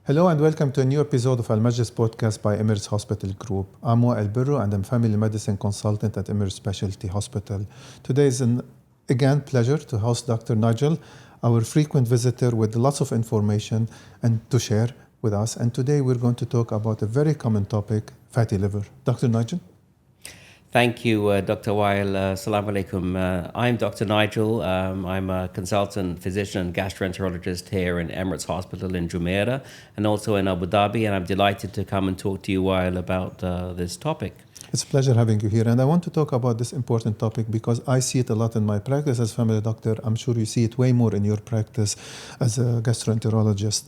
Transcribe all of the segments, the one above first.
Hello and welcome to a new episode of Majlis podcast by Emirates Hospital Group. I'm 𝗘𝗹 𝗠𝗀𝗀 and I'm family medicine consultant at Emirates Specialty Hospital. Today is again pleasure to host Dr. Nigel, our frequent visitor with lots of information and to share with us. And today we're going to talk about a very common topic, fatty liver. Dr. Nigel? Thank you, Dr. 𝗘𝗹 𝗠𝗷𝗶𝘀𝗁. I'm Dr. Nigel. I'm a consultant physician and gastroenterologist here in Emirates Hospital in Jumeirah and also in Abu Dhabi. And I'm delighted to come and talk to you, 𝗘𝗹, about this topic. It's a pleasure having you here. And I want to talk about this important topic because I see it a lot in my practice as family doctor. I'm sure you see it way more in your practice as a gastroenterologist.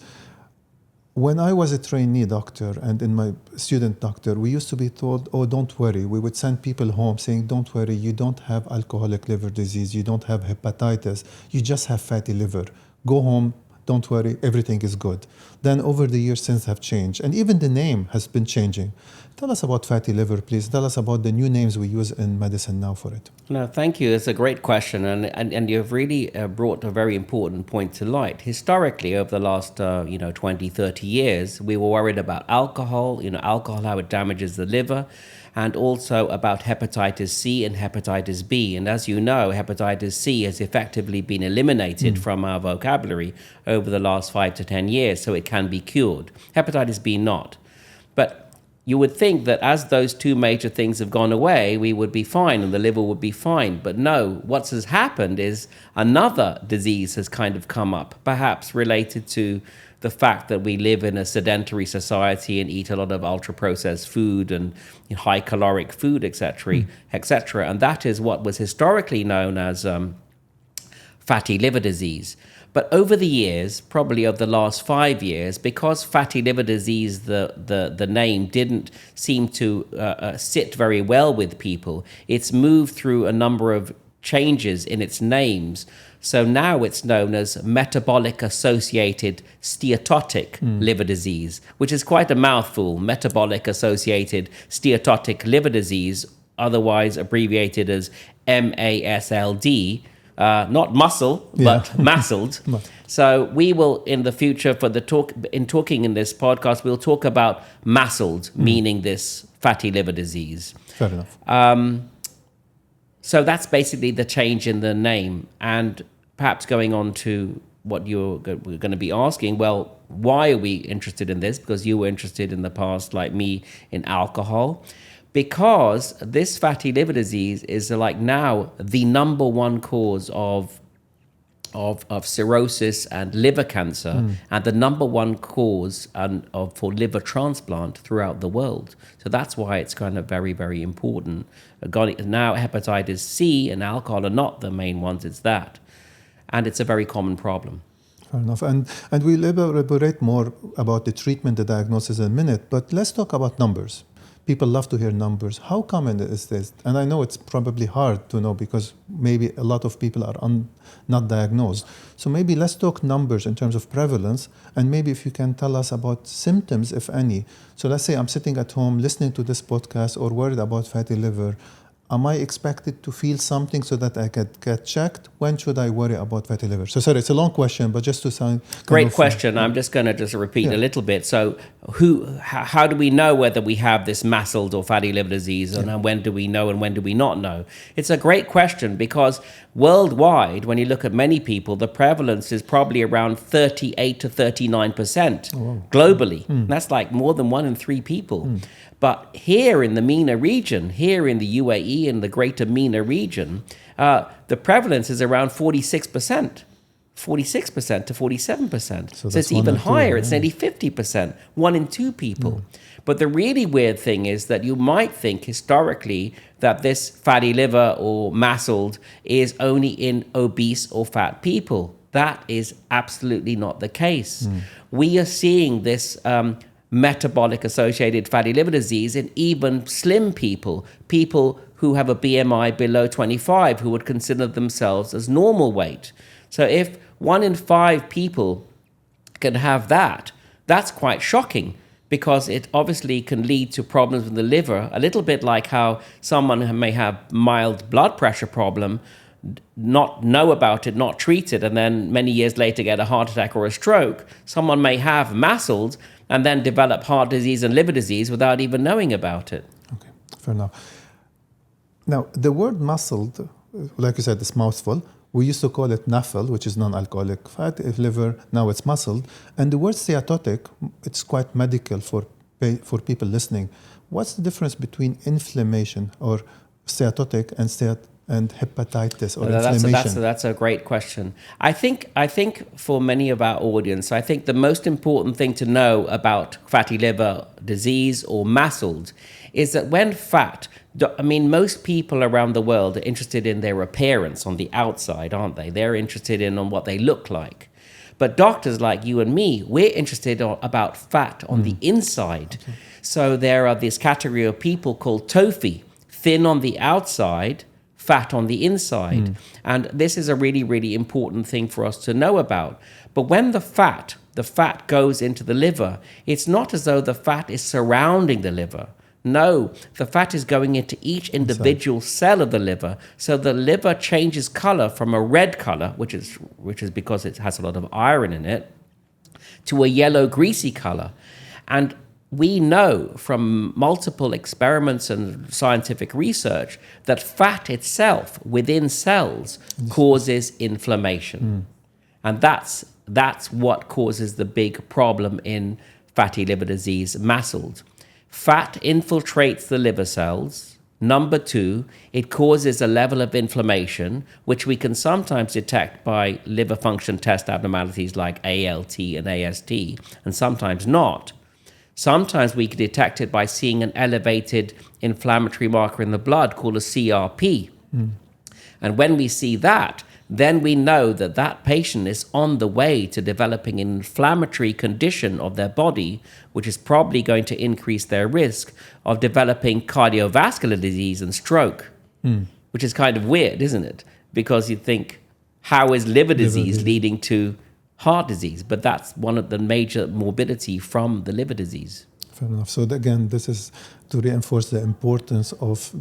When I was a trainee doctor and in my student doctor, we used to be told, oh, don't worry. We would send people home saying, don't worry, you don't have alcoholic liver disease, you don't have hepatitis, you just have fatty liver. Go home, don't worry, everything is good. Then over the years, things have changed. And even the name has been changing. Tell us about fatty liver, please. Tell us about the new names we use in medicine now for it. No, thank you. It's a great question. And you've really brought a very important point to light. Historically, over the last 20, 30 years, we were worried about alcohol, alcohol, how it damages the liver, and also about hepatitis C and hepatitis B. And as you know, hepatitis C has effectively been eliminated from our vocabulary over the last 5 to 10 years, so it can be cured. Hepatitis B not. But you would think that as those two major things have gone away, we would be fine and the liver would be fine. But no, what has happened is another disease has kind of come up, perhaps related to the fact that we live in a sedentary society and eat a lot of ultra-processed food and high-caloric food, etc., etc. And that is what was historically known as fatty liver disease. But over the years, probably over the last 5 years, because fatty liver disease, the name didn't seem to sit very well with people, it's moved through a number of changes in its names. So now it's known as metabolic-associated steatotic liver disease, which is quite a mouthful, metabolic-associated steatotic liver disease, otherwise abbreviated as MASLD. Not muscle, but MASLD. So we will, in the future, talking in this podcast, we'll talk about MASLD, meaning this fatty liver disease. Fair enough. So that's basically the change in the name. And perhaps going on to what we're going to be asking, well, why are we interested in this? Because you were interested in the past, like me, in alcohol. Because this fatty liver disease is like now the number one cause of cirrhosis and liver cancer, and the number one cause for liver transplant throughout the world. So that's why it's kind of very, very important. Now hepatitis C and alcohol are not the main ones, it's that. And it's a very common problem. Fair enough. And we'll elaborate more about the treatment, the diagnosis in a minute, but let's talk about numbers. People love to hear numbers. How common is this? And I know it's probably hard to know because maybe a lot of people are not diagnosed. So maybe let's talk numbers in terms of prevalence, and maybe if you can tell us about symptoms, if any. So let's say I'm sitting at home listening to this podcast or worried about fatty liver. Am I expected to feel something so that I could get checked? When should I worry about fatty liver? So sorry, it's a long question, but just to sound... Great question. I'm just going to repeat a little bit. So how do we know whether we have this MASLD or fatty liver disease, and when do we know and when do we not know? It's a great question because worldwide, when you look at many people, the prevalence is probably around 38 to 39% globally. That's like more than 1 in 3 people. But here in the MENA region, here in the UAE, in the greater MENA region, the prevalence is around 46%. 46% to 47%. So it's even higher. It's nearly 50%, 1 in 2 people. But the really weird thing is that you might think historically that this fatty liver or MASLD is only in obese or fat people. That is absolutely not the case. We are seeing this metabolic-associated fatty liver disease in even slim people, people who have a BMI below 25, who would consider themselves as normal weight. So if 1 in 5 people can have that, that's quite shocking because it obviously can lead to problems with the liver, a little bit like how someone may have mild blood pressure problem, not know about it, not treat it, and then many years later get a heart attack or a stroke. Someone may have MASLD and then develop heart disease and liver disease without even knowing about it. Okay, fair enough. Now, the word MASLD, like you said, is mouthful. We used to call it NAFL, which is non-alcoholic fatty liver. Now it's MASLD. And the word steatotic, it's quite medical for people listening. What's the difference between inflammation or steatotic and hepatitis or inflammation? That's a great question. I think for many of our audience, I think the most important thing to know about fatty liver disease or MASLD is that when fat, I mean, most people around the world are interested in their appearance on the outside, aren't they? They're interested in on what they look like. But doctors like you and me, we're interested about fat on the inside. Okay. So there are this category of people called TOFI, thin on the outside, fat on the inside. And this is a really, really important thing for us to know about. But when the fat goes into the liver, it's not as though the fat is surrounding the liver. No, the fat is going into each individual cell of the liver. So the liver changes color from a red color, which is because it has a lot of iron in it, to a yellow greasy color. And we know from multiple experiments and scientific research that fat itself within cells causes inflammation. And that's what causes the big problem in fatty liver disease, MASLD. Fat infiltrates the liver cells. Number two, it causes a level of inflammation, which we can sometimes detect by liver function test abnormalities like ALT and AST, and sometimes not. Sometimes we can detect it by seeing an elevated inflammatory marker in the blood called a CRP. And when we see that, then we know that that patient is on the way to developing an inflammatory condition of their body, which is probably going to increase their risk of developing cardiovascular disease and stroke, which is kind of weird, isn't it? Because you think, how is liver disease leading to heart disease? But that's one of the major morbidity from the liver disease. Fair enough. So again, this is to reinforce the importance of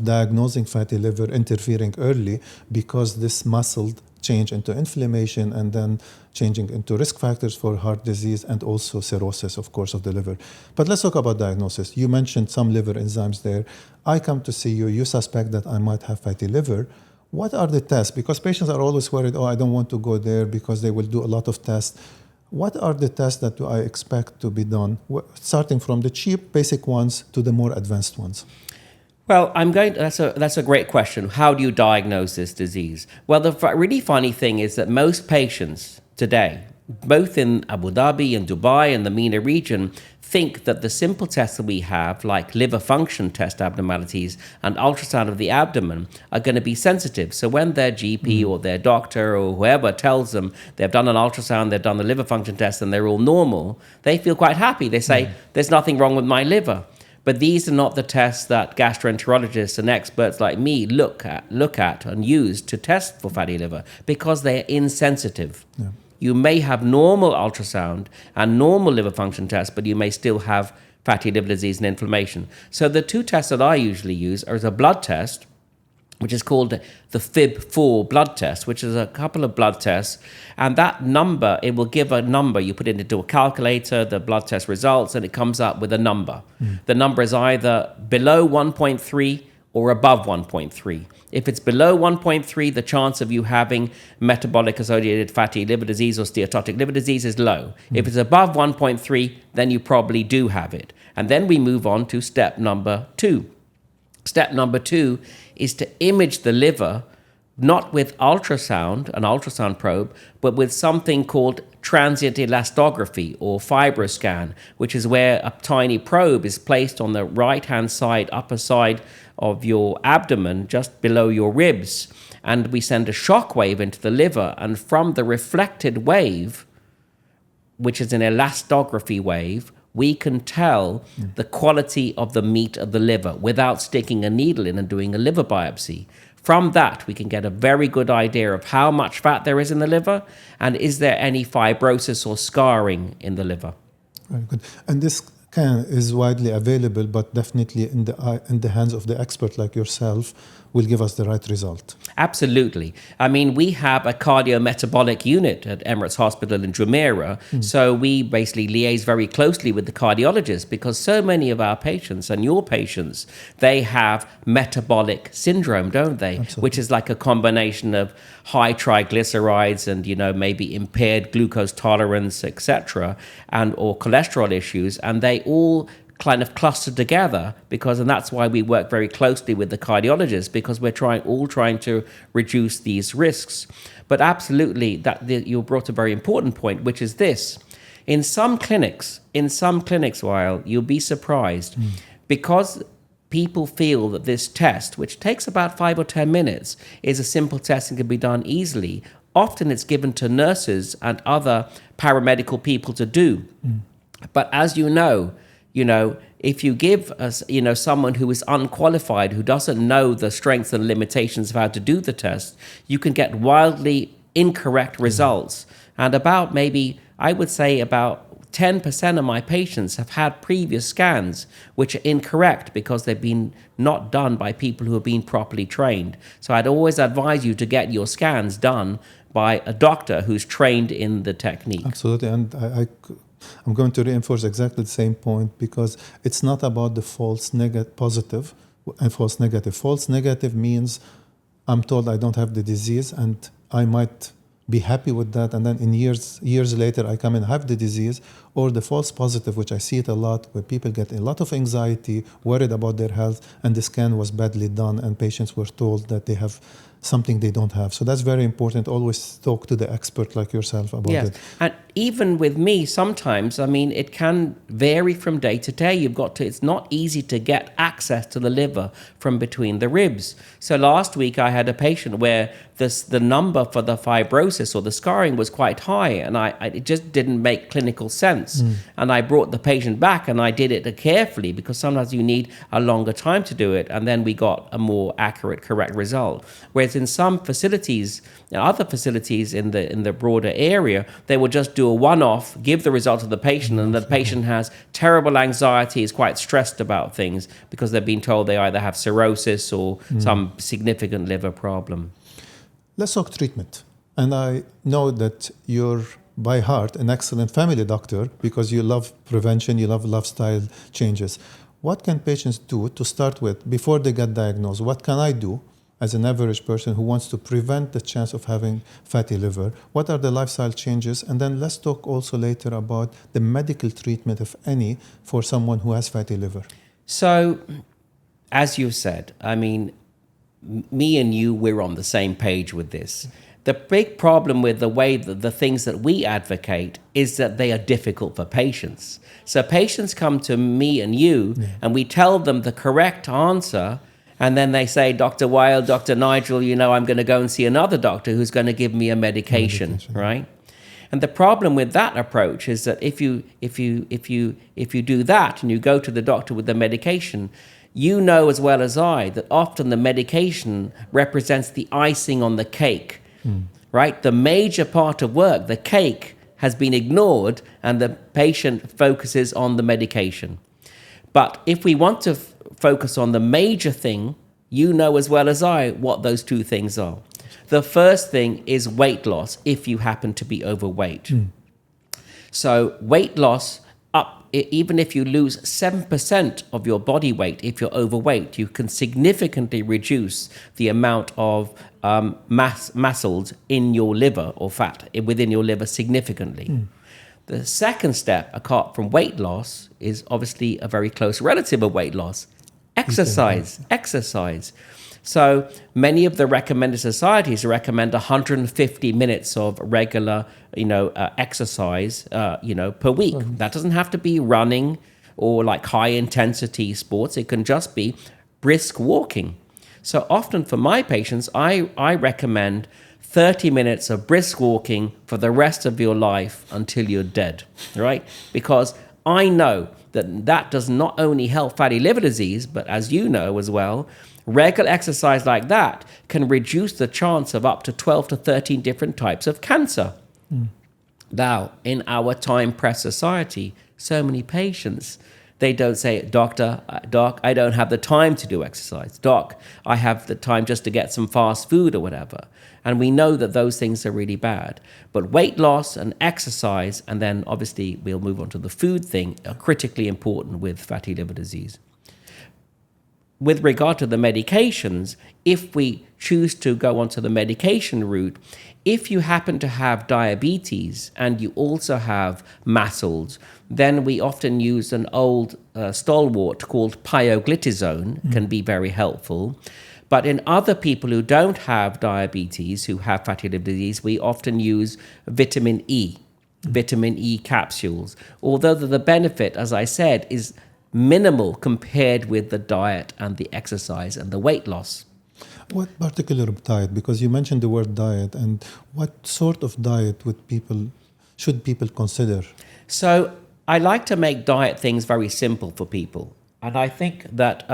diagnosing fatty liver, interfering early, because this MASLD change into inflammation and then changing into risk factors for heart disease and also cirrhosis, of course, of the liver. But let's talk about diagnosis. You mentioned some liver enzymes there. I come to see you, you suspect that I might have fatty liver. What are the tests? Because patients are always worried, I don't want to go there because they will do a lot of tests. What are the tests that I expect to be done, starting from the cheap, basic ones to the more advanced ones? Well, that's a great question. How do you diagnose this disease? Well, the really funny thing is that most patients today, both in Abu Dhabi and Dubai and the MENA region, think that the simple tests that we have, like liver function test abnormalities and ultrasound of the abdomen, are going to be sensitive. So when their GP or their doctor or whoever tells them they've done an ultrasound, they've done the liver function test, and they're all normal, they feel quite happy. They say, there's nothing wrong with my liver. But these are not the tests that gastroenterologists and experts like me look at and use to test for fatty liver, because they're insensitive. Yeah. You may have normal ultrasound and normal liver function tests, but you may still have fatty liver disease and inflammation. So the two tests that I usually use are a blood test, which is called the 𝗘𝗹 blood test, which is a couple of blood tests. And that number, it will give a number. You put it into a calculator, the blood test results, and it comes up with a number. The number is either below 1.3 or above 1.3. If it's below 1.3, the chance of you having metabolic-associated fatty liver disease or steatotic liver disease is low. If it's above 1.3, then you probably do have it. And then we move on to step number 2. Step number 2 is to image the liver, not with an ultrasound probe, but with something called transient elastography or fibroscan, which is where a tiny probe is placed on the right-hand side, upper side of your abdomen, just below your ribs. And we send a shock wave into the liver, and from the reflected wave, which is an elastography wave, we can tell the quality of the meat of the liver without sticking a needle in and doing a liver biopsy. From that, we can get a very good idea of how much fat there is in the liver and is there any fibrosis or scarring in the liver. Very good. And this is widely available, but definitely in the hands of the expert like yourself will give us the right result. Absolutely. I mean, we have a cardiometabolic unit at Emirates Hospital in Jumeirah. So we basically liaise very closely with the cardiologist because so many of our patients and your patients, they have metabolic syndrome, don't they? Absolutely. Which is like a combination of high triglycerides and, maybe impaired glucose tolerance, etc., and or cholesterol issues. And they all kind of clustered together and that's why we work very closely with the cardiologist, because we're trying to reduce these risks. But absolutely, you brought a very important point, which is this. In some clinics, while you'll be surprised, because people feel that this test, which takes about 5 or 10 minutes, is a simple test and can be done easily, often it's given to nurses and other paramedical people to do. But as you know, if you give us, someone who is unqualified, who doesn't know the strengths and limitations of how to do the test, you can get wildly incorrect results. And I would say about 10% of my patients have had previous scans which are incorrect because they've been not done by people who have been properly trained. So I'd always advise you to get your scans done by a doctor who's trained in the technique. Absolutely, and I'm going to reinforce exactly the same point, because it's not about the false positive and false negative. False negative means I'm told I don't have the disease and I might be happy with that, and then in years later I come and have the disease. Or the false positive, which I see it a lot, where people get a lot of anxiety, worried about their health, and the scan was badly done and patients were told that they have something they don't have. So that's very important. Always talk to the expert like yourself about it. And even with me, sometimes, it can vary from day to day. It's not easy to get access to the liver from between the ribs. So last week I had a patient where the number for the fibrosis or the scarring was quite high, and it just didn't make clinical sense. And I brought the patient back and I did it carefully, because sometimes you need a longer time to do it, and then we got a more accurate, correct result. Whereas in some facilities, other facilities in the broader area, they will just do a one-off, give the result to the patient, and the patient has terrible anxiety, is quite stressed about things because they've been told they either have cirrhosis or some significant liver problem. Let's talk treatment. And I know that you're by heart an excellent family doctor, because you love prevention, you love lifestyle changes. What can patients do to start with before they get diagnosed? What can I do as an average person who wants to prevent the chance of having fatty liver? What are the lifestyle changes? And then let's talk also later about the medical treatment, if any, for someone who has fatty liver. So, as you said, me and you, we're on the same page with this. The big problem with the things that we advocate is that they are difficult for patients. So patients come to me and you, and we tell them the correct answer, and then they say, Dr. Wadil, Dr. Nigel, I'm going to go and see another doctor who's going to give me a medication, right? And the problem with that approach is that if you do that and you go to the doctor with the medication, you know as well as I that often the medication represents the icing on the cake. Right? The major part of work, the cake, has been ignored, and the patient focuses on the medication. But if we want to focus on the major thing, you know as well as I what those two things are. The first thing is weight loss, if you happen to be overweight. So weight loss, even if you lose 7% of your body weight, if you're overweight, you can significantly reduce the amount of MASLD in your liver, or fat within your liver, significantly. The second step, apart from weight loss, is obviously a very close relative of weight loss: exercise. So many of the recommended societies recommend 150 minutes of regular, exercise, per week. That doesn't have to be running or like high intensity sports. It can just be brisk walking. So often for my patients, I recommend 30 minutes of brisk walking for the rest of your life until you're dead, right? Because I know that does not only help fatty liver disease, but as you know as well, regular exercise like that can reduce the chance of up to 12 to 13 different types of cancer. Now, in our time-pressed society, so many patients, They don't say, Doc, I don't have the time to do exercise. Doc, I have the time just to get some fast food or whatever. And we know that those things are really bad. But weight loss and exercise, and then obviously we'll move on to the food thing, are critically important with fatty liver disease. With regard to the medications, if we choose to go onto the medication route, if you happen to have diabetes and you also have MASLD, then we often use an old stalwart called pioglitazone, can be very helpful. But in other people who don't have diabetes, who have fatty liver disease, we often use vitamin E capsules. Although the benefit, as I said, is minimal compared with the diet and the exercise and the weight loss. What particular diet? Because you mentioned the word diet, and what sort of diet should people consider? So I like to make diet things very simple for people. And I think that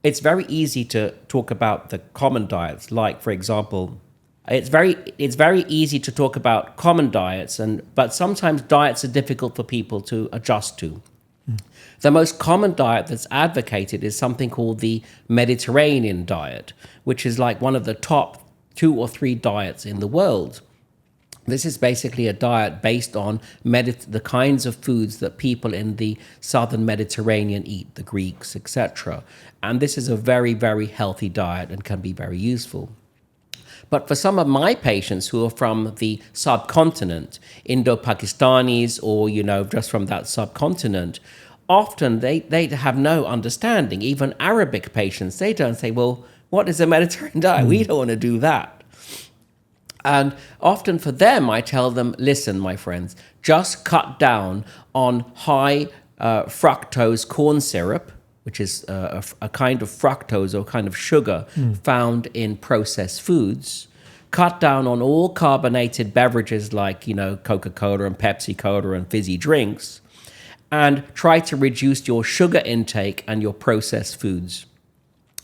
it's very easy to talk about the common diets. Like, for example, it's very easy to talk about common diets, but sometimes diets are difficult for people to adjust to. The most common diet that's advocated is something called the Mediterranean diet, which is like one of the top 2 or 3 diets in the world. This is basically a diet based on the kinds of foods that people in the southern Mediterranean eat, the Greeks, etc. And this is a very, very healthy diet and can be very useful. But for some of my patients who are from the subcontinent, Indo-Pakistanis or, just from that subcontinent, often they have no understanding. Even Arabic patients, they don't say, well, what is a Mediterranean diet? We don't want to do that. And often for them, I tell them, listen, my friends, just cut down on high fructose corn syrup, which is a kind of fructose or kind of sugar found in processed foods. Cut down on all carbonated beverages like, Coca-Cola and Pepsi-Cola and fizzy drinks. And try to reduce your sugar intake and your processed foods.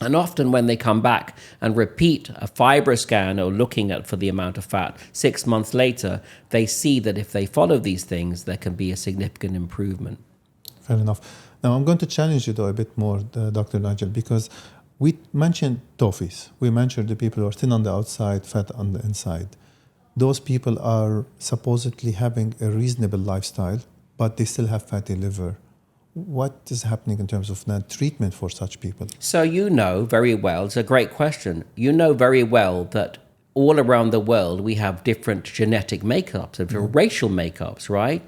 And often when they come back and repeat a FibroScan or looking for the amount of fat 6 months later, they see that if they follow these things, there can be a significant improvement. Fair enough. Now, I'm going to challenge you, though, a bit more, Dr. Nigel, because we mentioned TOFIs. We mentioned the people who are thin on the outside, fat on the inside. Those people are supposedly having a reasonable lifestyle, but they still have fatty liver. What is happening in terms of treatment for such people? So you know very well, it's a great question. You know very well that all around the world we have different genetic makeups, different racial makeups, right?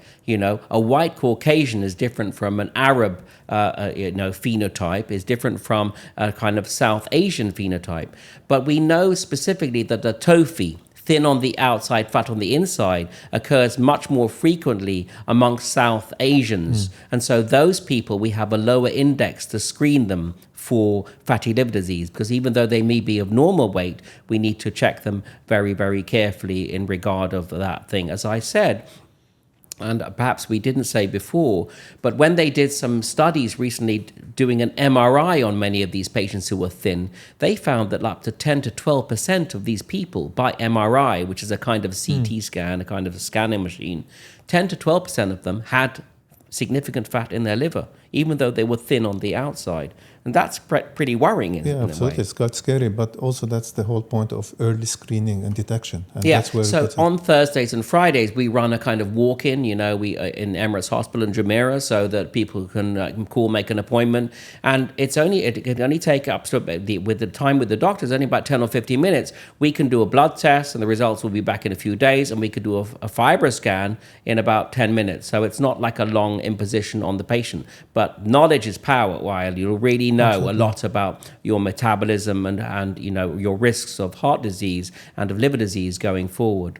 A white Caucasian is different from an Arab phenotype, is different from a kind of South Asian phenotype. But we know specifically that the TOFI, thin on the outside, fat on the inside, occurs much more frequently amongst South Asians. And so those people, we have a lower index to screen them for fatty liver disease, because even though they may be of normal weight, we need to check them very, very carefully in regard of that thing. As I said, and perhaps we didn't say before, but when they did some studies recently doing an MRI on many of these patients who were thin, they found that up to 10 to 12% of these people by MRI, which is a kind of CT scan, a kind of a scanning machine, 10 to 12% of them had significant fat in their liver, even though they were thin on the outside. And that's pretty worrying in absolutely. a way. It's quite scary, but also that's the whole point of early screening and detection. And that's where so on Thursdays and Fridays, we run a kind of walk-in, we in Emirates Hospital in Jumeirah, so that people can make an appointment. And it can only take up to, with the time with the doctors, only about 10 or 15 minutes. We can do a blood test, and the results will be back in a few days, and we could do a FibroScan in about 10 minutes. So it's not like a long imposition on the patient. But knowledge is power, while you'll really know a lot about your metabolism and your risks of heart disease and of liver disease going forward.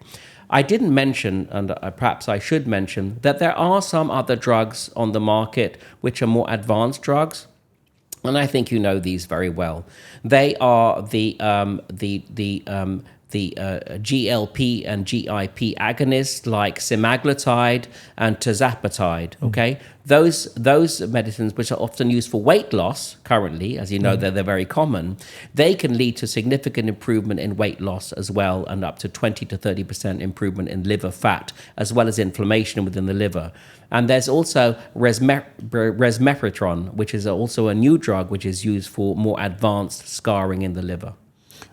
I didn't mention, and perhaps I should mention, that there are some other drugs on the market which are more advanced drugs, and I think you know these very well. They are the GLP and GIP agonists like semaglutide and tirzepatide. Okay, those medicines, which are often used for weight loss currently, as you know, they're very common. They can lead to significant improvement in weight loss as well, and up to 20 to 30% improvement in liver fat, as well as inflammation within the liver. And there's also resmetirom, which is also a new drug which is used for more advanced scarring in the liver.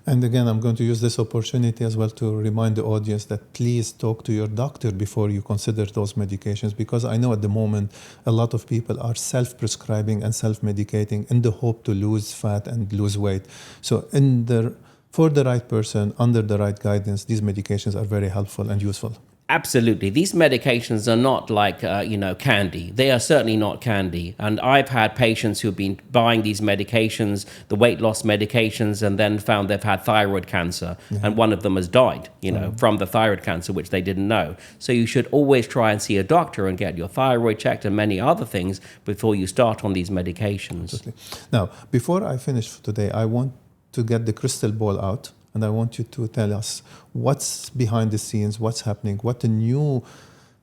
And again, I'm going to use this opportunity as well to remind the audience that please talk to your doctor before you consider those medications, because I know at the moment a lot of people are self-prescribing and self-medicating in the hope to lose fat and lose weight. So for the right person, under the right guidance, these medications are very helpful and useful. Absolutely. These medications are not like, candy. They are certainly not candy. And I've had patients who've been buying these medications, the weight loss medications, and then found they've had thyroid cancer. And one of them has died, from the thyroid cancer, which they didn't know. So you should always try and see a doctor and get your thyroid checked and many other things before you start on these medications. Absolutely. Now, before I finish for today, I want to get the crystal ball out. And I want you to tell us what's behind the scenes, what's happening, what the new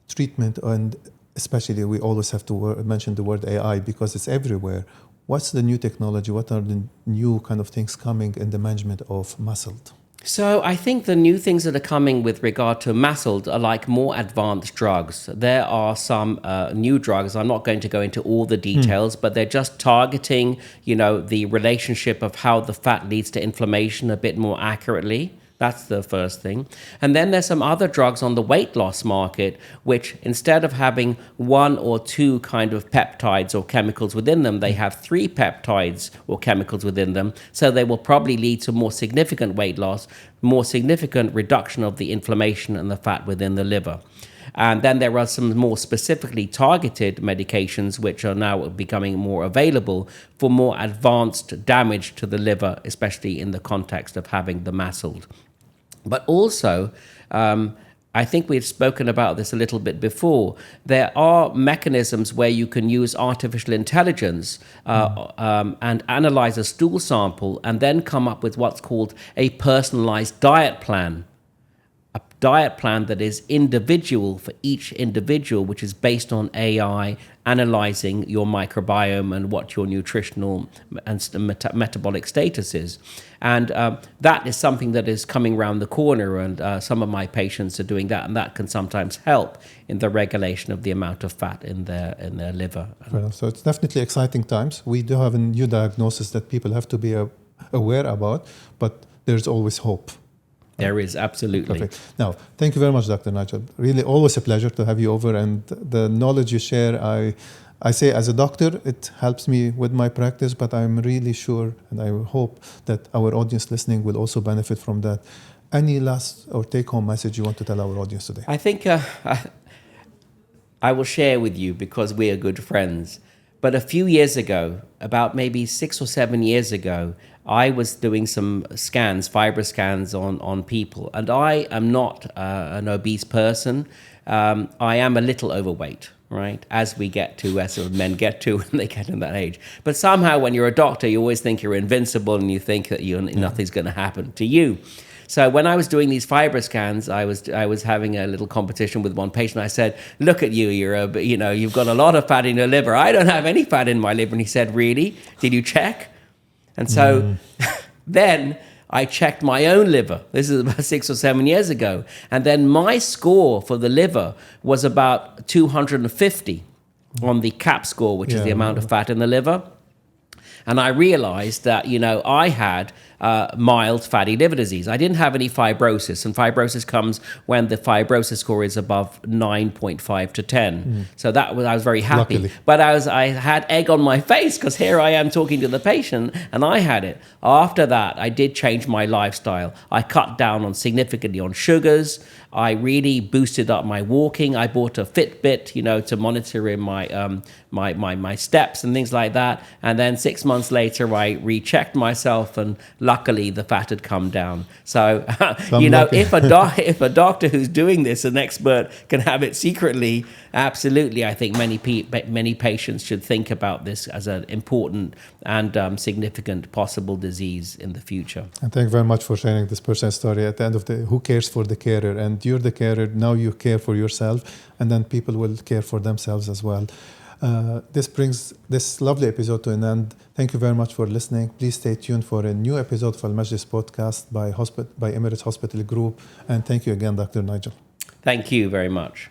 treatment, and especially we always have to mention the word AI because it's everywhere. What's the new technology? What are the new kind of things coming in the management of MASLD? So I think the new things that are coming with regard to MASLD are like more advanced drugs. There are some new drugs. I'm not going to go into all the details, but they're just targeting, the relationship of how the fat leads to inflammation a bit more accurately. That's the first thing. And then there's some other drugs on the weight loss market, which instead of having one or two kind of peptides or chemicals within them, they have 3 peptides or chemicals within them. So they will probably lead to more significant weight loss, more significant reduction of the inflammation and the fat within the liver. And then there are some more specifically targeted medications which are now becoming more available for more advanced damage to the liver, especially in the context of having the MASLD. But also, I think we've spoken about this a little bit before. There are mechanisms where you can use artificial intelligence and analyze a stool sample and then come up with what's called a personalized diet plan. A diet plan that is individual for each individual, which is based on AI analyzing your microbiome and what your nutritional and metabolic status is. And that is something that is coming around the corner, and some of my patients are doing that, and that can sometimes help in the regulation of the amount of fat in their liver. Well, so it's definitely exciting times. We do have a new diagnosis that people have to be aware about, but there's always hope. There is, absolutely. Perfect. Now, thank you very much, Dr. Nigel. Really, always a pleasure to have you over, and the knowledge you share, I say as a doctor, it helps me with my practice, but I'm really sure and I hope that our audience listening will also benefit from that. Any last or take-home message you want to tell our audience today? I think I will share with you because we are good friends. But a few years ago, about maybe 6 or 7 years ago, I was doing some scans, fiber scans on people. And I am not an obese person. I am a little overweight, right? As sort of men get to when they get in that age. But somehow when you're a doctor, you always think you're invincible and you think that nothing's going to happen to you. So when I was doing these fiber scans, I was having a little competition with one patient. I said, "Look at you! You've got a lot of fat in your liver. I don't have any fat in my liver." And he said, "Really? Did you check?" And so then I checked my own liver. This is about 6 or 7 years ago, and then my score for the liver was about 250 on the CAP score, which is the amount of fat in the liver. And I realized that, I had mild fatty liver disease. I didn't have any fibrosis, and fibrosis comes when the fibrosis score is above 9.5 to 10. So I was very happy. Luckily. But I had egg on my face because here I am talking to the patient, and I had it. After that, I did change my lifestyle. I cut down significantly on sugars. I really boosted up my walking. I bought a Fitbit, to monitor in my steps and things like that. And then 6 months later, I rechecked myself, and luckily the fat had come down. So, if a doctor who's doing this, an expert, can have it secretly, absolutely, I think many patients should think about this as an important and significant possible disease in the future. And thank you very much for sharing this personal story. At the end of the day, who cares for the carer? And you're the carer. Now you care for yourself, and then people will care for themselves as well. This brings this lovely episode to an end. Thank you very much for listening. Please stay tuned for a new episode of Majlis podcast by Emirates Hospital Group. And thank you again, Dr. Nigel. Thank you very much.